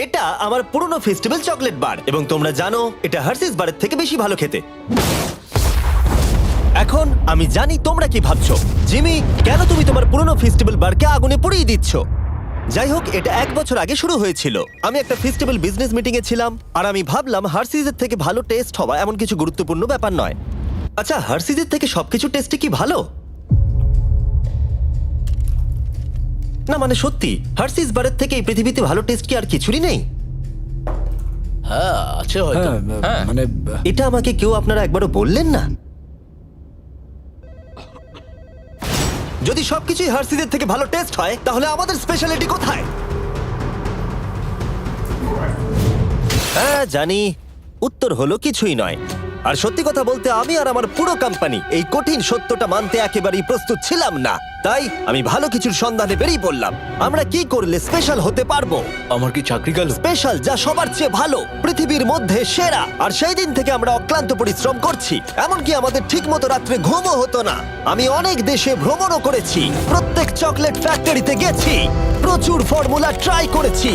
এটা আমার পুরনো ফেস্টিভ্যাল চকলেট বার এবং তোমরা জানো এটা হার্সিস বারের থেকে বেশি ভালো খেতে। এখন আমি জানি তোমরা কি ভাবছো, জিমি কেন তুমি তোমার পুরনো ফেস্টিভ্যাল বারকে আগুনে পুড়িয়ে দিচ্ছ? যাই হোক, এটা 1 বছর আগে শুরু হয়েছিল। আমি একটা ফেস্টিভ্যাল বিজনেস মিটিং এ ছিলাম আর আমি ভাবলাম হার্সিজের থেকে ভালো টেস্ট হওয়া এমন কিছু গুরুত্বপূর্ণ ব্যাপার নয়। আচ্ছা, হার্সিজের থেকে সবকিছু টেস্টে কি ভালো? না মানে সত্যি, হার্সিস বারের থেকে এই পৃথিবীতে ভালো টেস্ট কি আর কিছুরই নেই? হ্যাঁ আছে হয়তো। হ্যাঁ মানে এটা আমাকে কেউ আপনারা একবারও বললেন না? যদি সবকিছুই হার্সিসের থেকে ভালো টেস্ট হয় তাহলে আমাদের স্পেশালিটি কোথায়? হ্যাঁ জানি, উত্তর হলো কিছুই নয়। আর সত্যি কথা বলতে আমি আর আমার পুরো কোম্পানি এই কঠিন সত্যটা মানতে একেবারেই প্রস্তুত ছিলাম না। তাই আমি ভালো কিছুর সন্ধানে বেরিয়ে পড়লাম। আমরা কি করলে স্পেশাল হতে পারবো? আমার কি চাকরি গেল? স্পেশাল যা সবার চেয়ে ভালো, পৃথিবীর মধ্যে সেরা। আর সেই দিন থেকে আমরা অক্লান্ত পরিশ্রম করছি, এমনকি আমাদের ঠিকমতো রাত্রে ঘুমও হতো না। আমি অনেক দেশে ভ্রমণও করেছি, প্রত্যেক চকলেট ফ্যাক্টরিতে গেছি, প্রচুর ফর্মুলা ট্রাই করেছি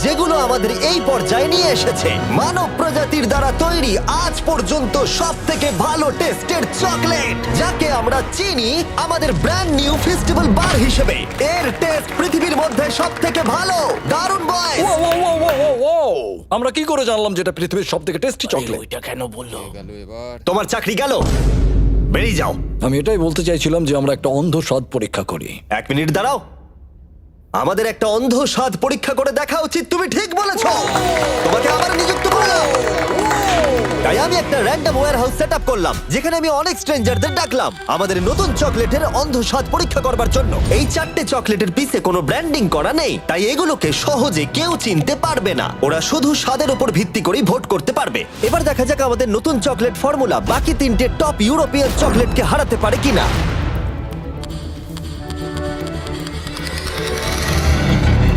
যেগুলো আমাদের এই পর্যায়ে নিয়ে এসেছে মানব প্রজাতির দ্বারা তৈরি আজ পর্যন্ত সবথেকে ভালো টেস্টের চকলেট, যাকে আমরা চিনি আমাদের ব্র্যান্ড নিউ ফেস্টিভ্যাল বার হিসেবে। এর টেস্ট পৃথিবীর মধ্যে সবথেকে ভালো। দারুণ বয়। আমরা কি করে জানলাম যেটা পৃথিবীর সবথেকে টেস্টি চকলেট? ওইটা কেন বললো? তোমার চাকরি গেল, বেরিয়ে যাও। আমি এটাই বলতে চাইছিলাম যে আমরা একটা অন্ধ স্বাদ পরীক্ষা করি। 1 মিনিট দাঁড়াও, আমাদের একটা অন্ধ স্বাদ পরীক্ষা করে দেখা উচিত। তুমি ঠিক বলেছ, তোমাকে আবার নিযুক্ত করলাম। তাই আমি একটা র্যান্ডম ওয়্যারহাউস সেটআপ করলাম যেখানে আমি অনেক স্ট্রেঞ্জারদের ডাকলাম আমাদের নতুন চকলেটের অন্ধ স্বাদ পরীক্ষা করবার জন্য। এই 4টে চকলেটের পিছে কোনো ব্র্যান্ডিং করা নেই, তাই এগুলোকে সহজে কেউ চিনতে পারবে না। ওরা শুধু স্বাদের উপর ভিত্তি করেই ভোট করতে পারবে। এবার দেখা যাক আমাদের নতুন চকলেট ফর্মুলা বাকি 3টে টপ ইউরোপিয়ান চকলেটকে হারাতে পারে কিনা।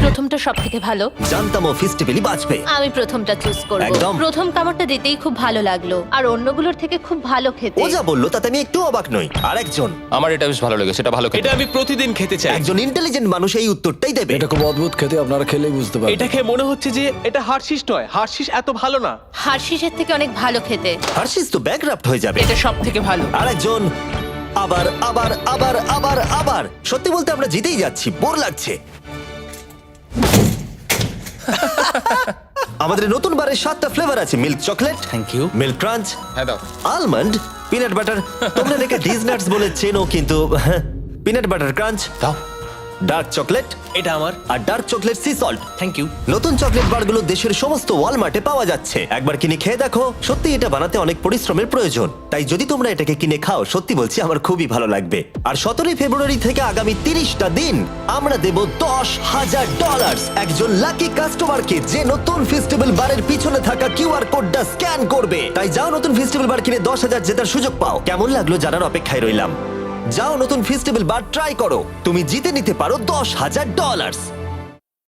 প্রথমটা সব থেকে ভালো। জানতাম ও ফেস্টিভ্যালি বাঁচবে। আমি প্রথমটা চুজ করব। একদম। প্রথম কামড়টা দিতেই খুব ভালো লাগলো, আর অন্যগুলোর থেকে খুব ভালো খেতে। ও যা বললো তাতে আমি একটু অবাক নই। আরেকজন, আমার এটা বেশ ভালো লেগেছে, এটা ভালো খেতে। এটা আমি প্রতিদিন খেতে চাই। একজন ইন্টেলিজেন্ট মানুষ এই উত্তরটাই দেবে। এটা খুব অদ্ভুত খেতে, আপনারা খেলেই বুঝতে পারবেন। এটা খেয়ে মনে হচ্ছে যে এটা হার্শিস নয়, হার্শিস এত ভালো না। হার্শিসের থেকে অনেক ভালো খেতে। হার্শিস তো ব্যাংক্রাফট হয়ে যাবে। এটা সব থেকে ভালো। আরেকজন, আবার আবার আবার আবার আবার। সত্যি বলতে আমরা জিতেই যাচ্ছি, বোর লাগছে। আমাদের নতুন বারের 7টা ফ্লেভার আছে, milk chocolate, thank you. Milk crunch, হ্যাঁ দাও। Almond, peanut butter. তোমরা এটাকে ডিজনাটস বলে চেনো, কিন্তু পিনাট বাটার ক্রাঞ্চ, দাও। ডার্ক চকলেট এটা আমার। আর dark chocolate sea salt. Thank you. নতুন চকলেট বারগুলো দেশের সমস্ত ওয়ালমার্টে পাওয়া যাচ্ছে। একবার কিনে খেয়ে দেখো, সত্যি এটা বানাতে অনেক পরিশ্রমের প্রয়োজন। তাই যদি তোমরা এটাকে কিনে খাও, সত্যি বলছি আমার খুবই ভালো লাগবে। আর 17 ফেব্রুয়ারি থেকে আগামী 30টা দিন আমরা দেব $10,000 একজন লাকি কাস্টমারকে যে নতুন ফেস্টিভ্যাল বারের পিছনে থাকা কিউআর কোডটা স্ক্যান করবে। তাই যাও নতুন ফেস্টিভ্যাল বার কিনে 10,000 জেতার সুযোগ পাও। কেমন লাগলো জানার অপেক্ষায় রইলাম। যাও নতুন ফেস্টিভ্যাল বার ট্রাই করো, তুমি জিতে নিতে পারো $10,000।